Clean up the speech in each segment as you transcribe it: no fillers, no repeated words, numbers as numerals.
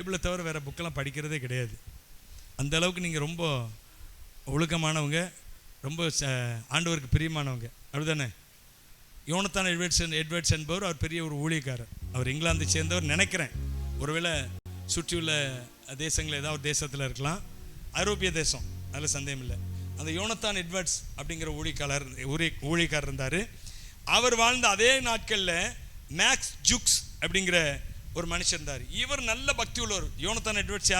பைபிளை தவிர வேறு புக்கெல்லாம் படிக்கிறதே கிடையாது. அந்த அளவுக்கு நீங்கள் ரொம்ப ஒழுக்கமானவங்க, ரொம்ப ஆண்டவருக்கு பிரியமானவங்க, அப்படிதானே? யோனத்தான் எட்வர்ட்ஸ் என்பவர் அவர் பெரிய ஒரு ஊழியக்காரர். அவர் இங்கிலாந்தை சேர்ந்தவர் நினைக்கிறேன். ஒருவேளை சுற்றியுள்ள தேசங்கள் ஏதாவது தேசத்தில் இருக்கலாம், ஐரோப்பிய தேசம், அதில் சந்தேகம் இல்லை. அந்த யோனத்தான் எட்வர்ட்ஸ் அப்படிங்கிற ஊழியக்காரர் இருந்தார். அவர் வாழ்ந்த அதே நாட்களில் மேக்ஸ் ஜுக்ஸ் அப்படிங்கிற ஒரு மனுஷன் இருந்தார். இவர் நல்ல பக்தி உள்ளவர். யோனத்தான் எட்வர்ட்ஸ்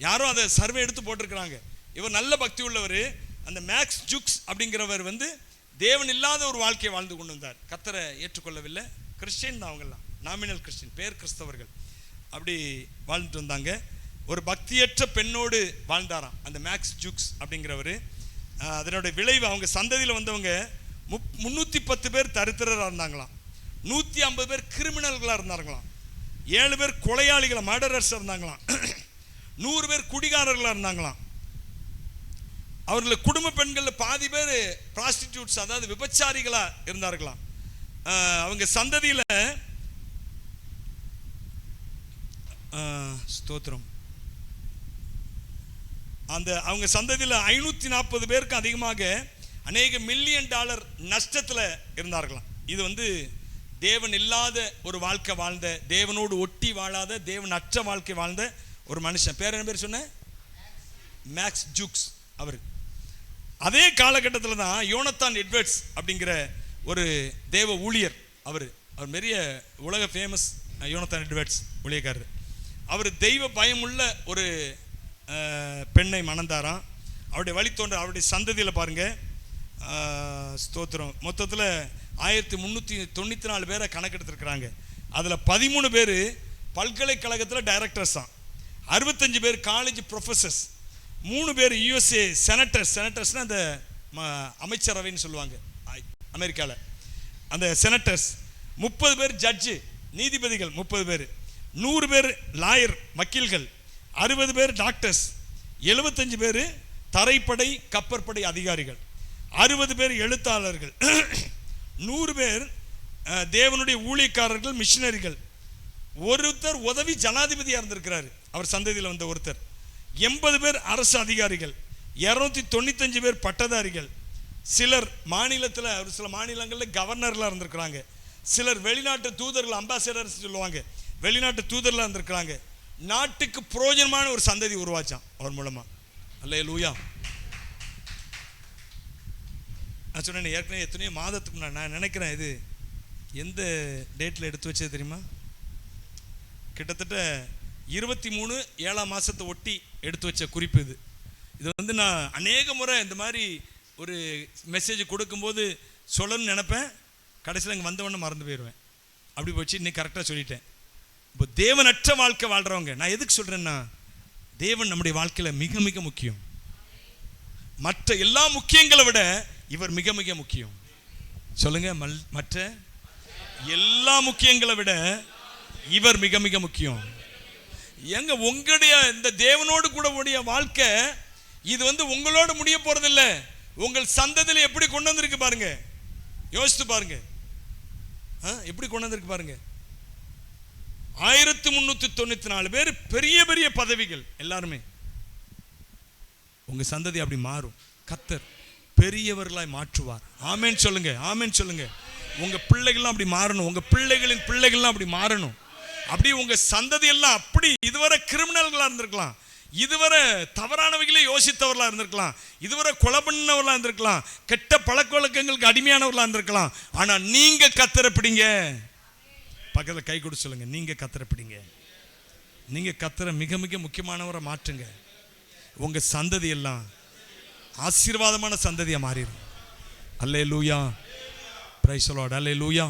யாரோ அதை சர்வே எடுத்து போட்டிருக்கிறாங்க. இவர் நல்ல பக்தி உள்ளவர். அந்த மேக்ஸ் ஜுக்ஸ் அப்படிங்கிறவர் தேவன் இல்லாத ஒரு வாழ்க்கையை வாழ்ந்து கொண்டு வந்தார். கர்த்தரை ஏற்றுக்கொள்ளவில்லை. கிறிஸ்டியன் தான், அவங்கெல்லாம் நாமினல் கிறிஸ்டின், பேர் கிறிஸ்தவர்கள். அப்படி வாழ்ந்துட்டு வந்தாங்க. ஒரு பக்தியற்ற பெண்ணோடு வாழ்ந்தாராம் அந்த மேக்ஸ் ஜுக்ஸ் அப்படிங்கிறவர். அதனுடைய விளைவு அவங்க சந்ததியில் வந்தவங்க 310 பேர் தரித்திரராக இருந்தாங்களாம், 150 பேர் கிரிமினல்களாக இருந்தாங்களாம், 7 பேர் கொலையாளிகளை மர்டரர்ஸ் இருந்தாங்களாம், 100 பேர் குடிகாரர்களாக இருந்தாங்களாம். அவர்கள் குடும்ப பெண்களில் பாதி பேர் ப்ராஸ்டிடியூட்ஸ், அதாவது விபச்சாரிகளாக இருந்தார்களாம். அவங்க சந்ததியில் ஸ்தோத்திரம், அவங்க சந்ததியில் 540 பேருக்கு அதிகமாக அநேக $1 மில்லியன் நஷ்டத்தில் இருந்தார்களாம். இது தேவன் இல்லாத ஒரு வாழ்க்கை வாழ்ந்த, தேவனோடு ஒட்டி வாழாத, தேவன் அற்ற வாழ்க்கை வாழ்ந்த ஒரு மனுஷன். பேர் என்ன பேர் சொன்ன? மேக்ஸ் ஜுக்ஸ். அவர் அதே காலகட்டத்தில் தான் யோனத்தான் எட்வர்ட்ஸ் அப்படிங்கிற ஒரு தேவ ஊழியர். அவர் பெரிய உலக ஃபேமஸ் யோனத்தான் எட்வர்ட்ஸ் ஊழியக்காரர். அவர் தெய்வ பயமுள்ள ஒரு பெண்ணை மணந்தாராம். அவருடைய வழித்தோன்ற அவருடைய சந்ததியில் பாருங்க, ஸ்தோத்திரம், மொத்தத்தில் 1394 பேரை கணக்கெடுத்துருக்குறாங்க. அதில் 13 பேர் பல்கலைக்கழகத்தில் டைரக்டர்ஸ் தான், 65 பேர் காலேஜ் ப்ரொஃபஸர்ஸ், 3 பேர் USA செனட்டர்ஸ்னால் அந்த அமைச்சரவைன்னு சொல்லுவாங்க அமெரிக்காவில், அந்த செனட்டர்ஸ், 30 பேர் ஜட்ஜு நீதிபதிகள், 30 பேர், 100 பேர் லாயர் வக்கீல்கள், 60 பேர் டாக்டர்ஸ், 75 பேர் தரைப்படை கப்பற்படை அதிகாரிகள், 60 பேர் எழுத்தாளர்கள், 100 பேர் தேவனுடைய ஊழியக்காரர்கள் மிஷினரிகள், ஒருத்தர் உதவி ஜனாதிபதியாக இருந்திருக்கிறார் அவர் சந்ததியில் வந்த ஒருத்தர், 80 பேர் அரசு அதிகாரிகள், 295 பேர் பட்டதாரிகள், சிலர் மாநிலத்தில், ஒரு சில மாநிலங்களில் கவர்னர்லாம் இருந்திருக்கிறாங்க, சிலர் வெளிநாட்டு தூதர்கள் அம்பாசடர்ஸ் சொல்லுவாங்க, வெளிநாட்டு தூதர்லாம் இருந்திருக்கிறாங்க. நாட்டுக்கு பிரயோஜனமான ஒரு சந்ததி உருவாச்சான் அவர் மூலமா. அல்லேலூயா. நான் சொன்னேன் ஏற்கனவே எத்தனையோ மாதத்துக்கு முன்னாடி, நான் நினைக்கிறேன் இது எந்த டேட்டில் எடுத்து வச்சது தெரியுமா? கிட்டத்தட்ட 23/7 ஒட்டி எடுத்து வச்ச குறிப்பு இது. இது நான் அநேக முறை இந்த மாதிரி ஒரு மெசேஜ் கொடுக்கும்போது சொல்லணும்னு நினைப்பேன், கடைசியில் இங்கே வந்தவொடனே மறந்து போயிடுவேன். அப்படி போச்சு. இன்னைக்கு கரெக்டாக சொல்லிட்டேன். இப்போ தேவனற்ற வாழ்க்கை வாழ்கிறவங்க, நான் எதுக்கு சொல்கிறேன்னா, தேவன் நம்முடைய வாழ்க்கையில் மிக மிக முக்கியம். மற்ற எல்லா முக்கியங்களை விட இவர் மிக மிக முக்கியம். சொல்லுங்க, மற்ற எல்லா முக்கியங்களை விட இவர் மிக மிக முக்கியம். எங்க உங்களுடைய இந்த தேவனோடு கூட உடைய வாழ்க்கை இது உங்களோட முடிய போறதில்ல, உங்கள் சந்ததியில் எப்படி கொண்டு வந்திருக்கு பாருங்க. யோசித்து பாருங்க, எப்படி கொண்டு வந்திருக்கு பாருங்க. 1394 பேர், பெரிய பெரிய பதவிகள், எல்லாருமே. உங்க சந்ததி அப்படி மாறும். கர்த்தர் பெரியவர்களாய் மாற்றுவார். ஆமென் சொல்லுங்க, ஆமென் சொல்லுங்க. உங்க பிள்ளைகள்லாம் அப்படி மாறணும், உங்க பிள்ளைகளின் பிள்ளைகள்லாம் அப்படி மாறணும். அப்படி உங்க சந்ததி எல்லாம் அப்படி இதுவரை கிரிமினல்களா இருந்திருக்கலாம், இதுவரை தவறானவைகளே யோசித்தவர்களா இருந்திருக்கலாம், இதுவரை கொலை பண்ணவர்களா இருந்திருக்கலாம், கெட்ட பழக்க வழக்கங்களுக்கு அடிமையானவர்களா இருந்திருக்கலாம். ஆனா நீங்க கர்த்தரை பிடிங்க. பக்கத்தில் கை கொடுத்து சொல்லுங்க, நீங்க கர்த்தரை பிடிங்க. நீங்க கர்த்தரை மிக மிக முக்கியமானவரை மாற்றுங்க. உங்க சந்ததி எல்லாம் ஆசீர்வாதமான சந்ததியா மாறிடும். அல்லேலூயா, பிரைஸ் தி லார்ட், அல்லேலூயா.